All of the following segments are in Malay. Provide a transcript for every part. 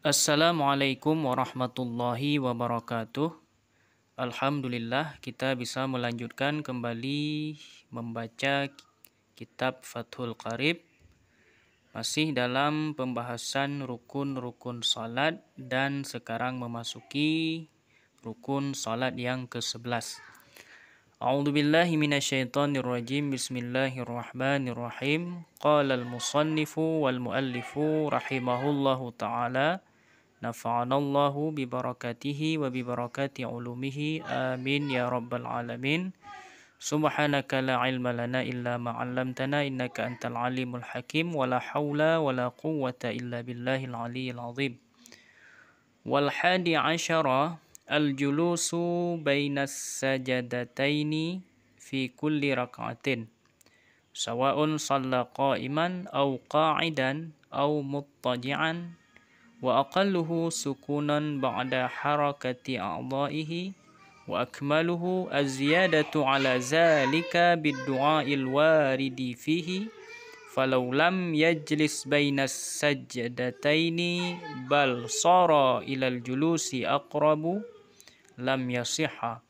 Assalamualaikum warahmatullahi wabarakatuh. Alhamdulillah kita bisa melanjutkan kembali membaca kitab Fathul Qarib. Masih dalam pembahasan rukun-rukun salat dan sekarang memasuki rukun salat yang ke-11. A'udzubillahi minasyaitonirrajim. Bismillahirrahmanirrahim. Qala al-musannifu wal muallifu rahimahullahu ta'ala. Nafa'anallahu bibarakatihi wa bibarakati ulumihi. Amin ya rabbal alamin. Subhanaka la ilma lana illa ma 'allamtana innaka antal alimul hakim. Wa la haula wa la quwwata illa billahil aliyyil azim. Wal hadi asyara al-julusu bainas sajadataini fi kulli rak'atin. Sawa'un shalla qa'iman aw qa'idan aw muttaji'an. Wa aqalluhu sukunan ba'da harakati a'dha'ihi wa akmaluhu az-ziyadatu 'ala zalika bid-du'a'il waridi fihi falau lam yajlis bainas sajdataini bal sara ilal julusi aqrabu lam yasihha.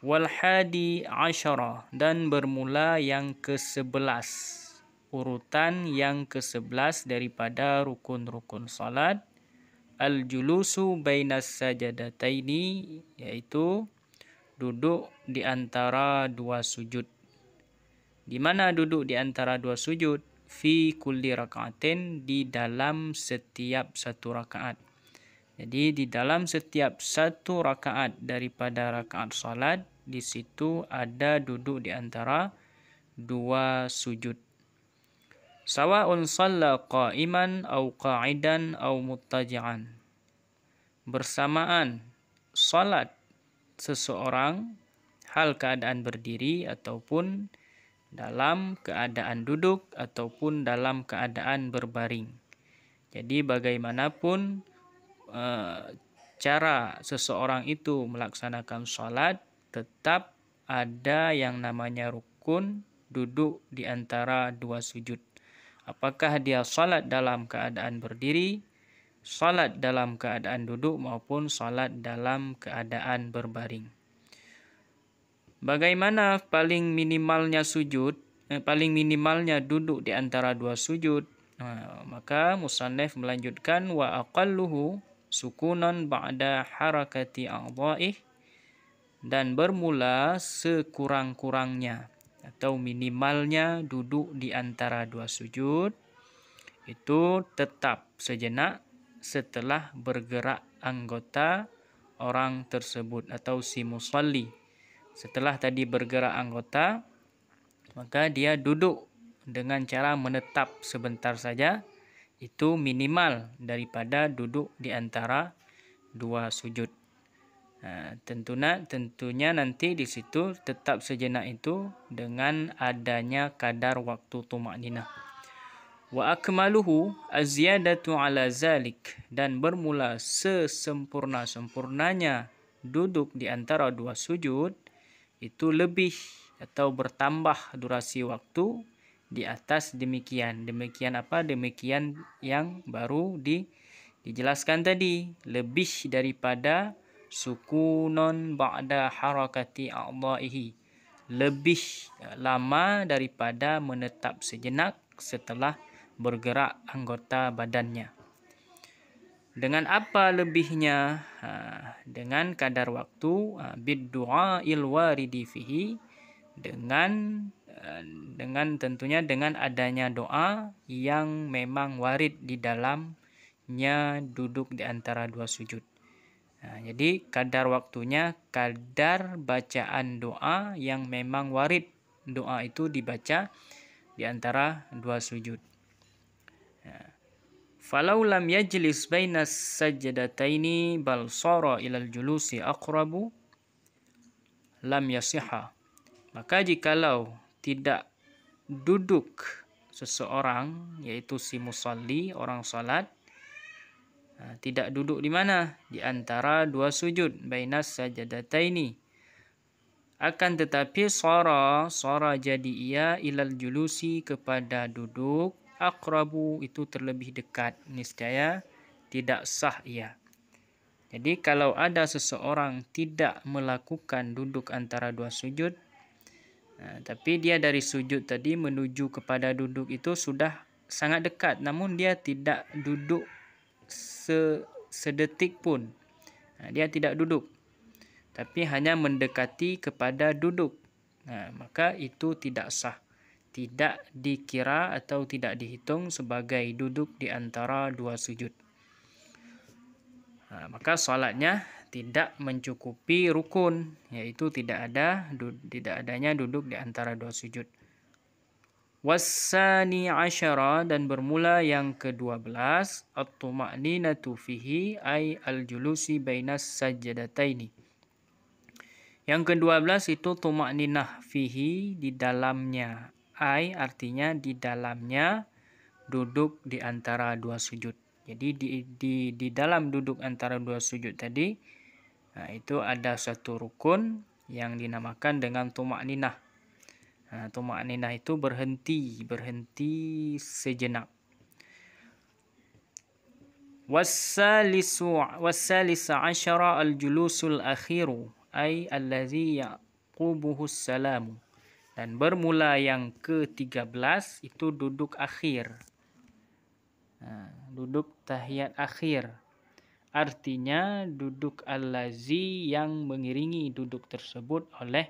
Wal hadi asyara, dan bermula yang ke-11, urutan yang ke-11 daripada rukun-rukun salat. Al-julusu bainas sajadataini, yaitu duduk di antara dua sujud. Di mana duduk di antara dua sujud? Fi kulli raka'atin, di dalam setiap satu rakaat. Jadi di dalam setiap satu rakaat daripada rakaat salat, di situ ada duduk di antara dua sujud. Sawa'un shalla qa'iman aw qa'idan aw muttaji'an. Bersamaan salat seseorang hal keadaan berdiri ataupun dalam keadaan duduk ataupun dalam keadaan berbaring. Jadi bagaimanapun cara seseorang itu melaksanakan salat, tetap ada yang namanya rukun duduk di antara dua sujud. Apakah dia salat dalam keadaan berdiri, salat dalam keadaan duduk maupun salat dalam keadaan berbaring. Bagaimana paling minimalnya sujud, paling minimalnya duduk di antara dua sujud? Maka musannif melanjutkan wa aqalluhu sukunan ba'da harakati a'dha'ih, dan bermula sekurang-kurangnya atau minimalnya duduk di antara dua sujud itu tetap sejenak setelah bergerak anggota orang tersebut atau si musalli. Setelah tadi bergerak anggota, maka dia duduk dengan cara menetap sebentar saja. Itu minimal daripada duduk di antara dua sujud. Tentunya nanti di situ tetap sejenak itu dengan adanya kadar waktu tumakninah. Wa akmaluhu az-ziyadatu 'ala zalik, dan bermula sesempurna-sempurnanya duduk di antara dua sujud itu lebih atau bertambah durasi waktu di atas demikian. Demikian apa? Demikian yang baru dijelaskan tadi. Lebih daripada sukunon ba'da harakati a'dha'ihi. Lebih lama daripada menetap sejenak setelah bergerak anggota badannya. Dengan apa lebihnya? Dengan kadar waktu bid-du'a'il waridi fihi, dengan tentunya dengan adanya doa yang memang warid di dalamnya duduk di antara dua sujud. Jadi kadar waktunya kadar bacaan doa yang memang warid. Doa itu dibaca di antara dua sujud. Falau lam yajlis bainas sajdataini bal sara ilal julusi aqrabu lam yasihha. Maka jikalau tidak duduk seseorang, yaitu si musalli, orang salat, tidak duduk di mana? Di antara dua sujud, bainas sajadataini. Akan tetapi sara jadi ia ilal julusi, kepada duduk aqrabu itu terlebih dekat, niscaya tidak sah ia. Jadi kalau ada seseorang tidak melakukan duduk antara dua sujud, tapi dia dari sujud tadi menuju kepada duduk itu sudah sangat dekat, namun dia tidak duduk sedetik pun. Dia tidak duduk, tapi hanya mendekati kepada duduk. Maka itu tidak sah. Tidak dikira atau tidak dihitung sebagai duduk di antara dua sujud. Maka solatnya tidak mencukupi rukun, yaitu tidak adanya duduk di antara dua sujud. Wassani asyara, dan bermula yang ke-12, at-tuma'ninatu fihi ay al-julusi bainas sajdataini. Yang ke-12 itu tuma'ninah fihi, di dalamnya, ay artinya di dalamnya duduk di antara dua sujud. Jadi di dalam duduk antara dua sujud tadi, itu ada satu rukun yang dinamakan dengan tuma'ninah. Tuma'ninah itu berhenti sejenak. Wassalisa asyara al-julusul akhiru ay allazi yaqubuhu salamu. Dan bermula yang ke-13 itu duduk akhir. Duduk tahiyat akhir. Artinya duduk allazi yang mengiringi duduk tersebut oleh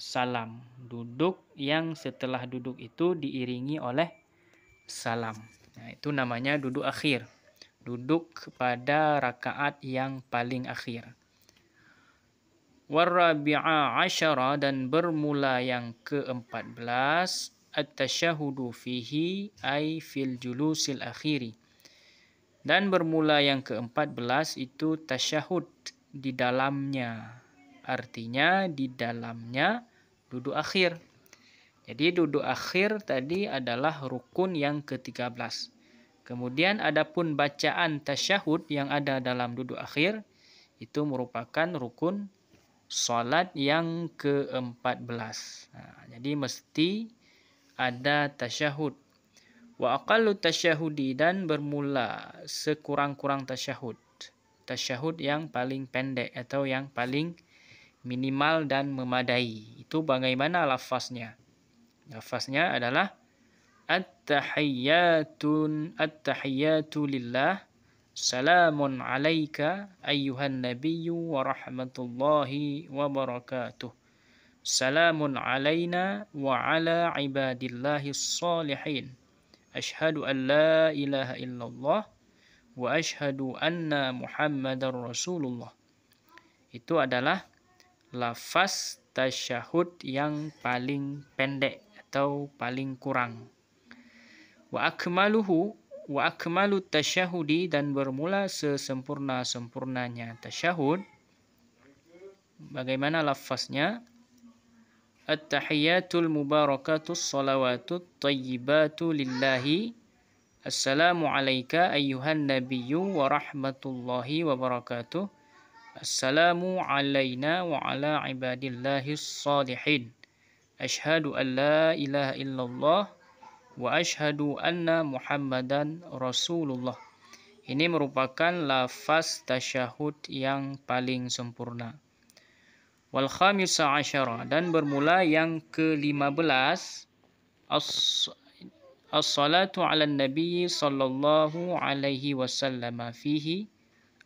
salam. Duduk yang setelah duduk itu diiringi oleh salam. Itu namanya duduk akhir. Duduk pada rakaat yang paling akhir. Warabi'a asyara, dan bermula yang ke-14, at-tasyahudu fihi ay fil julusil akhiri. Dan bermula yang ke-14 itu tasyahud di dalamnya. Artinya di dalamnya duduk akhir. Jadi duduk akhir tadi adalah rukun yang ke-13. Kemudian adapun bacaan tasyahud yang ada dalam duduk akhir itu merupakan rukun solat yang ke-14. Jadi mesti ada tasyahud. Wa aqallu tasyahudi, dan bermula sekurang-kurang tasyahud. Tasyahud yang paling pendek atau yang paling minimal dan memadai. Itu bagaimana lafaznya? Lafaznya adalah at-tahiyyatu lillah, salamun alaika ayyuhan nabiyyu wa rahmatullahi wa barakatuh. Salamun alaina wa ala ibadillahis salihin. Ashhadu an la ilaha illallah wa ashhadu anna Muhammadar Rasulullah. Itu adalah lafaz tasyahud yang paling pendek atau paling kurang. Wa akmalu tasyahudi, dan bermula sesempurna-sempurnanya tasyahud. Bagaimana lafaznya? At-tahiyyatul mubarakatus salawatut tayyibatu lillahi. Assalamu alayka ayyuhan nabiyyu wa rahmatullahi wa barakatuh. Assalamu alayna wa ala ibadillahis salihin. Ashhadu an la ilaha illallah wa ashhadu anna Muhammadan Rasulullah. Ini merupakan lafaz tasyahud yang paling sempurna. Wal khamisa asyara, dan bermula yang ke-15, as-salatu ala nabi sallallahu alaihi wasallam fihi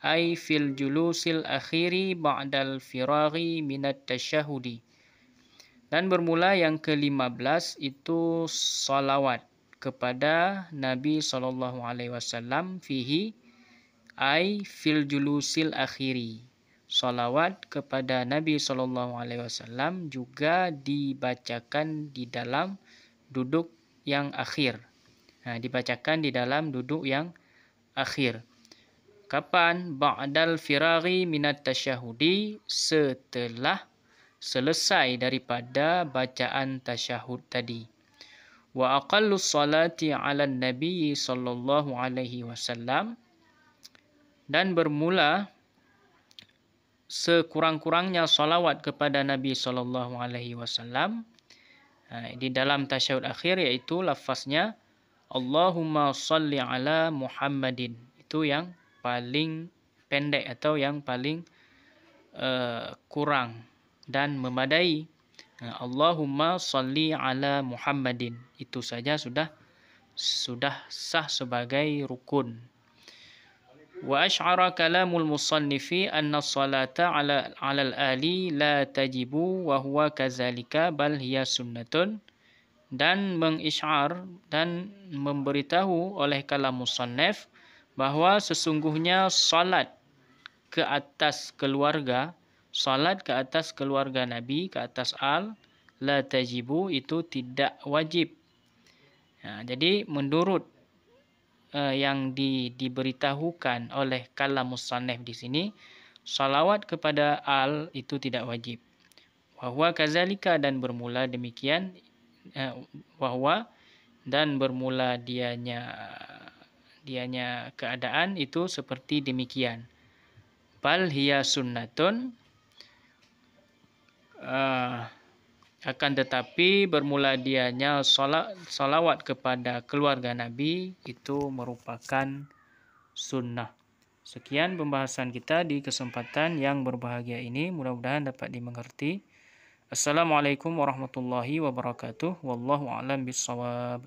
ay fil julusil akhiri ba'dal firaghi minat tasyahudi. Dan bermula yang ke-15 itu salawat kepada Nabi sallallahu alaihi wasallam fihi ay fil julusil akhiri. Salawat kepada Nabi sallallahu alaihi wasallam juga dibacakan di dalam duduk yang akhir. Dibacakan di dalam duduk yang akhir. Kapan? Ba'dal firaghi minat tasyahudi, setelah selesai daripada bacaan tasyahud tadi. Wa aqallu salati ala nabi sallallahu alaihi wasallam, dan bermula sekurang-kurangnya salawat kepada Nabi SAW di dalam tasyahud akhir, yaitu lafaznya Allahumma salli ala Muhammadin. Itu yang paling pendek atau yang paling kurang dan memadai. Allahumma salli ala Muhammadin. Itu saja sudah sah sebagai rukun. Wa asy'ara kalamul musannifi anna salata ala al-ali la tajibu wa huwa kadzalika bal hiya sunnatun. Dan mengisyar dan memberitahu oleh kalam musannif bahawa sesungguhnya salat ke atas keluarga, salat ke atas keluarga Nabi, ke atas al, la tajibu, itu tidak wajib. Jadi menurut yang diberitahukan oleh kalam musannif di sini, salawat kepada al itu tidak wajib. Wa huwa kadzalika, dan bermula demikian, wahwa dan bermula dianya keadaan itu seperti demikian. Bal hiya sunnatun, akan tetapi bermula dianya salawat kepada keluarga Nabi itu merupakan sunnah. Sekian pembahasan kita di kesempatan yang berbahagia ini, mudah-mudahan dapat dimengerti. Assalamualaikum warahmatullahi wabarakatuh. Wallahu a'lam bishawab.